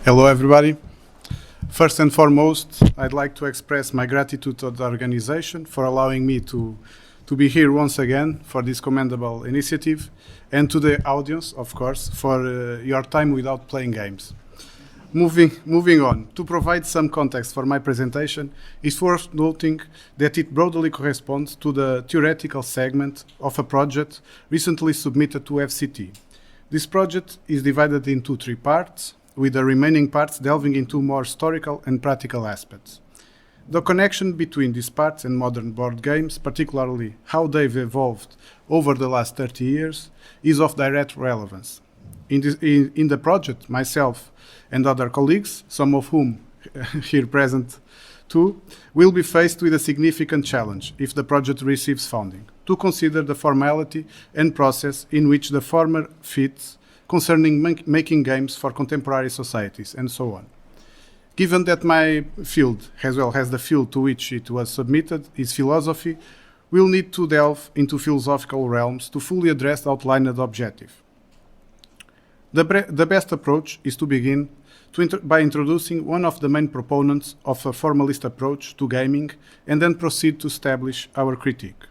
Hello, everybody. First and foremost, I'd like to express my gratitude to the organization for allowing me to be here once again for this commendable initiative, and to the audience, of course, for your time without playing games. Moving on, to provide some context for my presentation, it's worth noting that it broadly corresponds to the theoretical segment of a project recently submitted to FCT. This project is divided into 3 parts, with the remaining parts delving into more historical and practical aspects. The connection between these parts and modern board games, particularly how they've evolved over the last 30 years, is of direct relevance. In the project, myself and other colleagues, some of whom here present too, will be faced with a significant challenge if the project receives funding, to consider the formality and process in which the former fits concerning making games for contemporary societies, and so on. Given that my field, as well as the field to which it was submitted, is philosophy, we'll need to delve into philosophical realms to fully address the outlined objective. The best approach is to begin by introducing one of the main proponents of a formalist approach to gaming, and then proceed to establish our critique.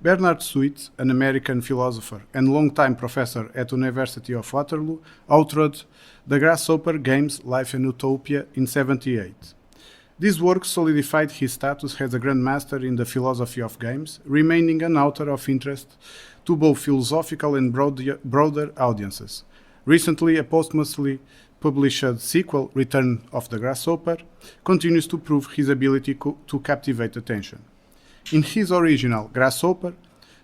Bernard Sweet, an American philosopher and longtime professor at the University of Waterloo, authored The Grasshopper Games, Life and Utopia in 1978. This work solidified his status as a grandmaster in the philosophy of games, remaining an author of interest to both philosophical and broader audiences. Recently, a posthumously published sequel, Return of the Grasshopper, continues to prove his ability to captivate attention. In his original Grasshopper,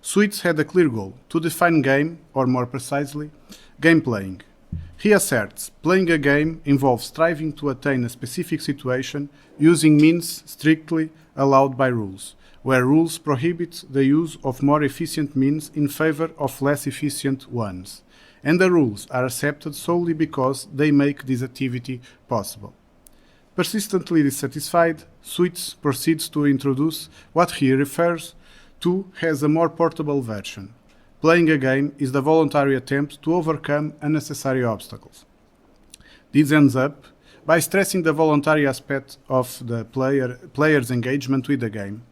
Sweets had a clear goal: to define game, or more precisely, game playing. He asserts playing a game involves striving to attain a specific situation using means strictly allowed by rules, where rules prohibit the use of more efficient means in favor of less efficient ones, and the rules are accepted solely because they make this activity possible. Persistently dissatisfied, Sweets proceeds to introduce what he refers to as a more portable version. Playing a game is the voluntary attempt to overcome unnecessary obstacles. This ends up by stressing the voluntary aspect of the player's engagement with the game.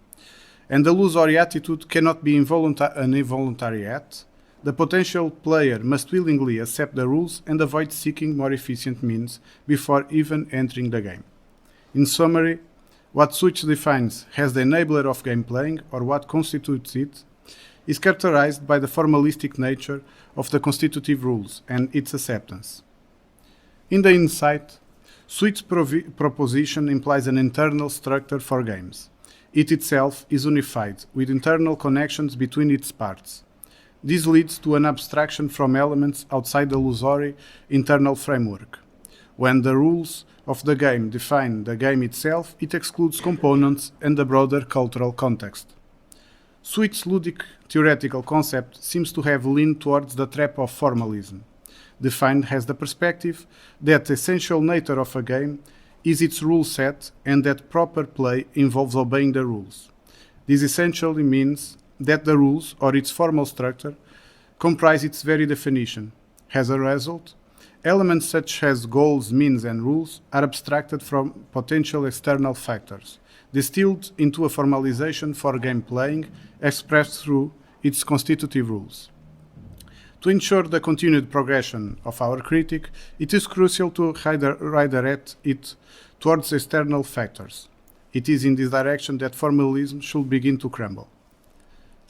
And the illusory attitude cannot be an involuntary act. The potential player must willingly accept the rules and avoid seeking more efficient means before even entering the game. In summary, what Sweets defines as the enabler of game playing, or what constitutes it, is characterized by the formalistic nature of the constitutive rules and its acceptance. In the insight, Sweets' proposition implies an internal structure for games. It itself is unified, with internal connections between its parts. This leads to an abstraction from elements outside the illusory internal framework. When the rules of the game define the game itself, it excludes components and the broader cultural context. Sweet's ludic theoretical concept seems to have leaned towards the trap of formalism, defined as the perspective that the essential nature of a game is its rule set and that proper play involves obeying the rules. This essentially means that the rules, or its formal structure, comprise its very definition. As a result, elements such as goals, means, and rules are abstracted from potential external factors, distilled into a formalization for game playing expressed through its constitutive rules. To ensure the continued progression of our critique, it is crucial to redirect it towards external factors. It is in this direction that formalism should begin to crumble.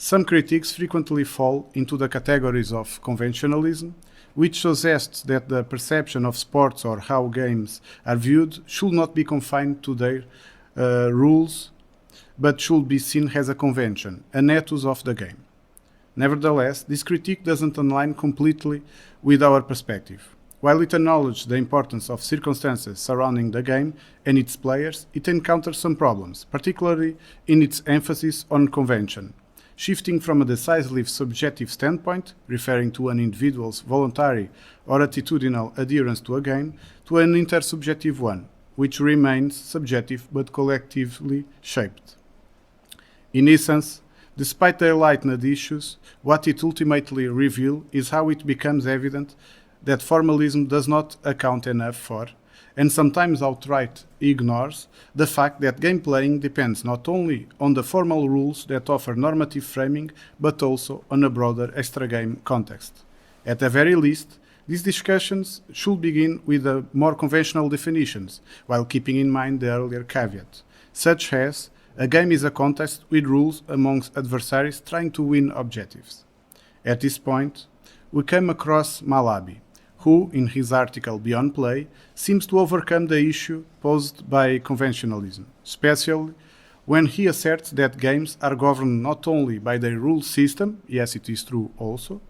Some critiques frequently fall into the categories of conventionalism, which suggests that the perception of sports or how games are viewed should not be confined to their rules, but should be seen as a convention, an ethos of the game. Nevertheless, this critique doesn't align completely with our perspective. While it acknowledges the importance of circumstances surrounding the game and its players, it encounters some problems, particularly in its emphasis on convention, shifting from a decisively subjective standpoint, referring to an individual's voluntary or attitudinal adherence to a game, to an intersubjective one, which remains subjective but collectively shaped. In essence, despite the enlightened issues, what it ultimately reveals is how it becomes evident that formalism does not account enough for and sometimes outright ignores the fact that game playing depends not only on the formal rules that offer normative framing, but also on a broader extra-game context. At the very least, these discussions should begin with the more conventional definitions, while keeping in mind the earlier caveat, such as a game is a contest with rules amongst adversaries trying to win objectives. At this point, we came across Malabi, who, in his article Beyond Play, seems to overcome the issue posed by conventionalism, especially when he asserts that games are governed not only by their rule system, yes, it is true also,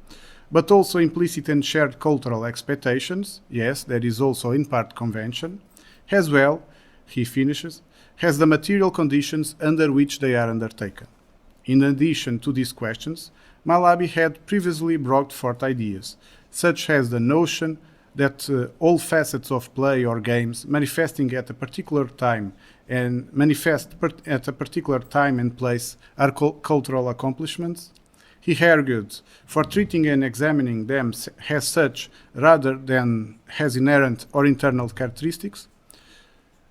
but also implicit and shared cultural expectations, yes, that is also in part convention, as well, he finishes, has the material conditions under which they are undertaken. In addition to these questions, Malabi had previously brought forth ideas, such as the notion that all facets of play or games manifesting at a particular time and place are cultural accomplishments. He argued for treating and examining them as such rather than as inherent or internal characteristics.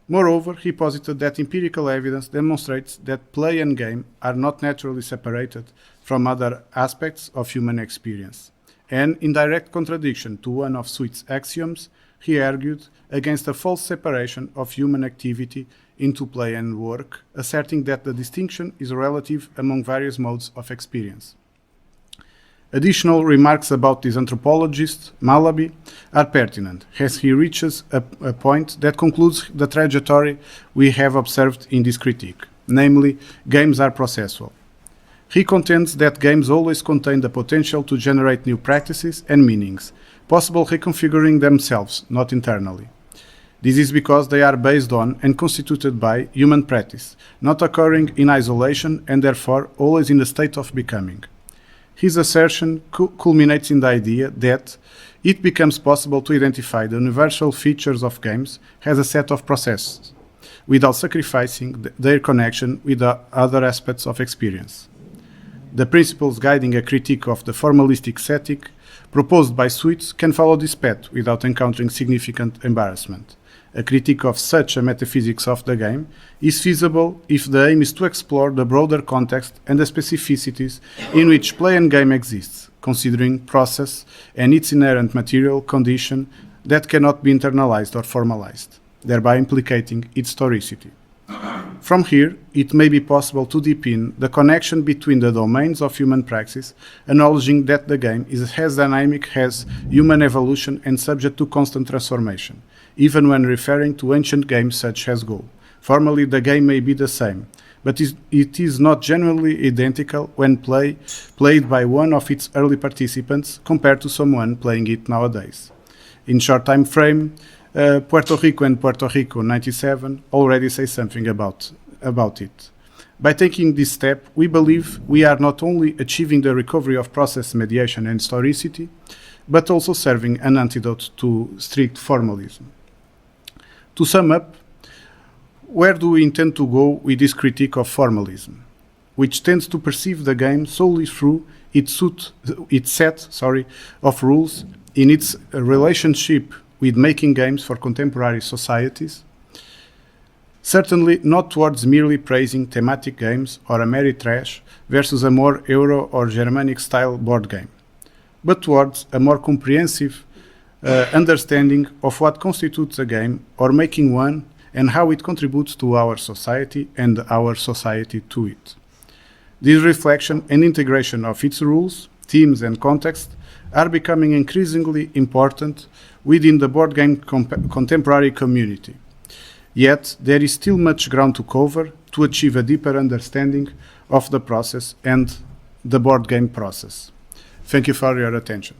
Moreover, he posited that empirical evidence demonstrates that play and game are not naturally separated from other aspects of human experience. And in direct contradiction to one of Sweet's axioms, he argued against a false separation of human activity into play and work, asserting that the distinction is relative among various modes of experience. Additional remarks about this anthropologist, Malabi, are pertinent, as he reaches a point that concludes the trajectory we have observed in this critique, namely, games are processual. He contends that games always contain the potential to generate new practices and meanings, possible reconfiguring themselves, not internally. This is because they are based on and constituted by human practice, not occurring in isolation and therefore always in the state of becoming. His assertion culminates in the idea that it becomes possible to identify the universal features of games as a set of processes, without sacrificing their connection with the other aspects of experience. The principles guiding a critique of the formalistic setting proposed by Sweet can follow this path without encountering significant embarrassment. A critique of such a metaphysics of the game is feasible if the aim is to explore the broader context and the specificities in which play and game exists, considering process and its inherent material condition that cannot be internalized or formalized, thereby implicating its historicity. From here, it may be possible to deepen the connection between the domains of human praxis, acknowledging that the game is as dynamic as human evolution and subject to constant transformation, even when referring to ancient games such as Go. Formally, the game may be the same, but it is not generally identical when played by one of its early participants compared to someone playing it nowadays. In short time frame, Puerto Rico and Puerto Rico 97 already say something about it. By taking this step, we believe we are not only achieving the recovery of process mediation and historicity, but also serving an antidote to strict formalism. To sum up, where do we intend to go with this critique of formalism, which tends to perceive the game solely through its set of rules in its relationship with making games for contemporary societies? Certainly not towards merely praising thematic games or a merry trash versus a more Euro or Germanic style board game, but towards a more comprehensive understanding of what constitutes a game or making one and how it contributes to our society and our society to it. This reflection and integration of its rules, themes and context are becoming increasingly important within the board game contemporary community. Yet, there is still much ground to cover to achieve a deeper understanding of the process and the board game process. Thank you for your attention.